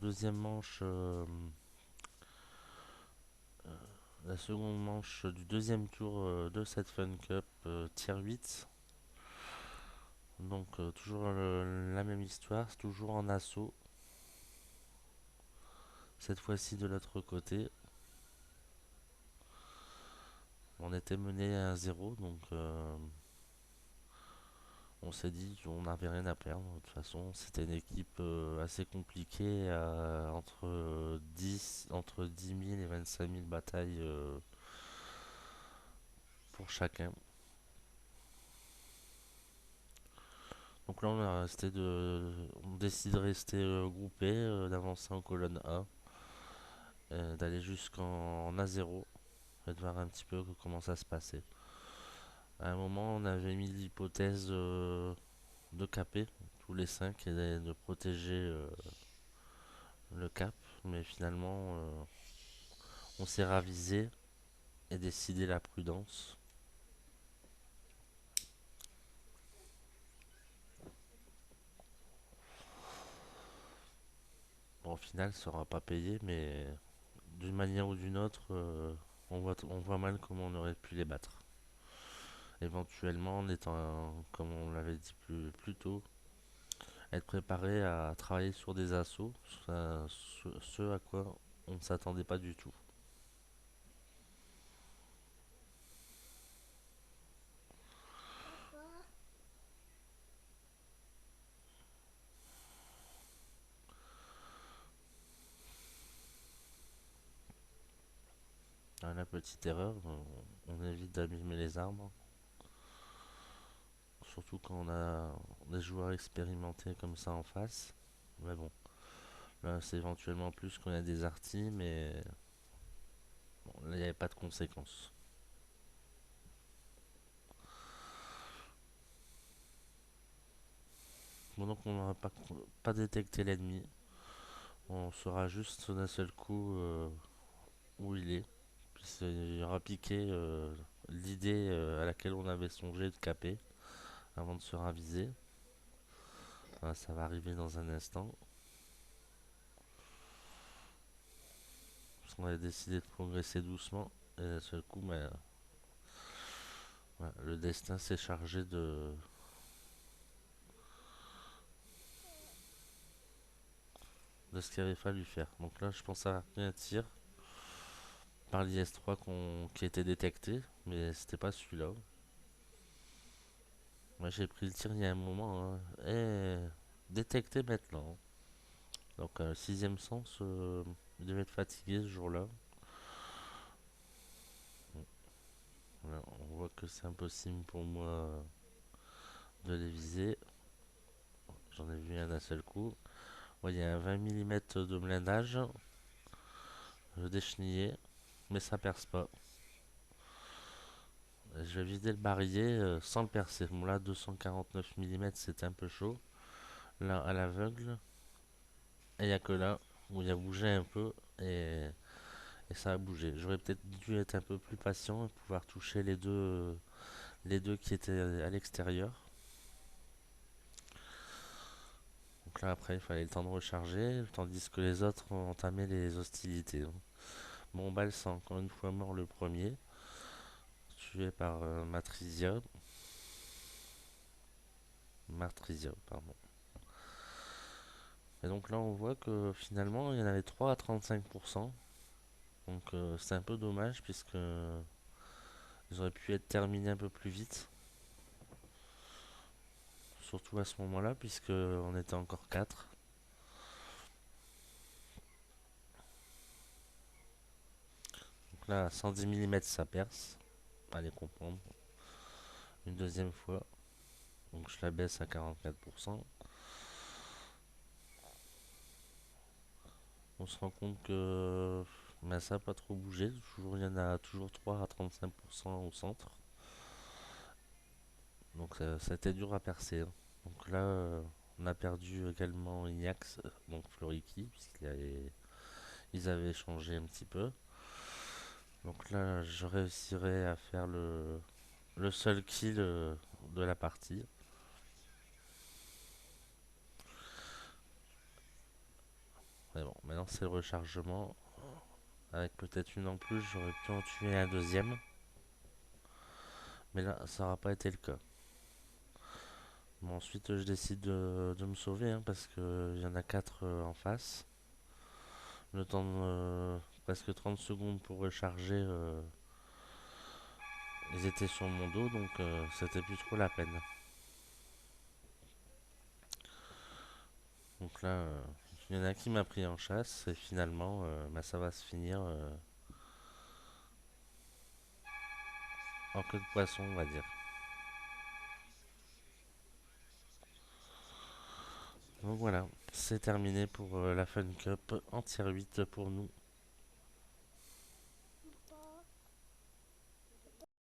deuxième manche, la seconde manche du deuxième tour de cette Fun Cup tier 8. Donc toujours la même histoire, c'est toujours en assaut. Cette fois-ci de l'autre côté. On était mené à 1-0, donc on s'est dit qu'on n'avait rien à perdre. De toute façon, c'était une équipe assez compliquée, entre 10 000 et 25 000 batailles pour chacun. Donc là, on décide de rester groupé, d'avancer en colonne A, d'aller jusqu'en A0 et de voir un petit peu comment ça se passait. À un moment, on avait mis l'hypothèse de caper tous les 5 et de protéger le cap, mais finalement, on s'est ravisé et décidé la prudence. Bon, au final, ça sera pas payé, mais d'une manière ou d'une autre, on voit mal comment on aurait pu les battre. Éventuellement, en étant, comme on l'avait dit plus tôt, être préparé à travailler sur des assauts, ce à quoi on ne s'attendait pas du tout. La petite erreur, on évite d'abîmer les arbres, surtout quand on a des joueurs expérimentés comme ça en face. Mais bon, là c'est éventuellement plus qu'on a des artis, mais bon, là il n'y avait pas de conséquences. Bon, donc on n'aura pas détecté l'ennemi, on saura juste d'un seul coup où il est. Puis il aura piqué l'idée à laquelle on avait songé de caper avant de se raviser. Voilà, ça va arriver dans un instant. Parce qu'on avait décidé de progresser doucement. Et d'un seul coup, voilà, le destin s'est chargé de ce qu'il avait fallu faire. Donc là, je pense avoir pris un tir par l'IS-3 qui était détecté, mais c'était pas celui-là. Moi, j'ai pris le tir il y a un moment. Hein. Et détecté maintenant. Donc, sixième sens, il devait être fatigué ce jour-là. Voilà, on voit que c'est impossible pour moi de les viser. J'en ai vu un d'un seul coup. Ouais, il y a un 20 mm de blindage. Je déchenillais, mais ça perce pas. Je vais vider le barillet sans le percer. Bon, là, 249 mm, c'était un peu chaud. Là, à l'aveugle, et il n'y a que là où il a bougé un peu et ça a bougé. J'aurais peut-être dû être un peu plus patient et pouvoir toucher les deux qui étaient à l'extérieur. Donc là, après, il fallait le temps de recharger, tandis que les autres ont entamé les hostilités. Bon, Balsa, encore une fois mort le premier, tué par Matrisia. Martrisia, pardon. Et donc là, on voit que finalement, il y en avait 3 à 35%. Donc c'est un peu dommage puisque ils auraient pu être terminés un peu plus vite. Surtout à ce moment-là, puisque on était encore 4. Donc là, à 110 mm, ça perce. Allez comprendre. Une deuxième fois. Donc je la baisse à 44%. On se rend compte que ça n'a pas trop bougé. Il y en a toujours 3 à 35% au centre. Donc ça a été dur à percer. Hein. Donc là, on a perdu également Ignax, donc Floriki, puisqu'ils avaient changé un petit peu. Donc là, je réussirai à faire le seul kill de la partie. Mais bon, maintenant c'est le rechargement. Avec peut-être une en plus, j'aurais pu en tuer un deuxième. Mais là, ça n'aura pas été le cas. Bon, ensuite, je décide de me sauver hein, parce qu'il y en a 4 en face. Le temps de presque 30 secondes pour recharger, ils étaient sur mon dos donc c'était plus trop la peine. Donc là, il y en a qui m'a pris en chasse et finalement, bah, ça va se finir en queue de poisson, on va dire. Donc voilà, c'est terminé pour la Fun Cup en tier 8 pour nous.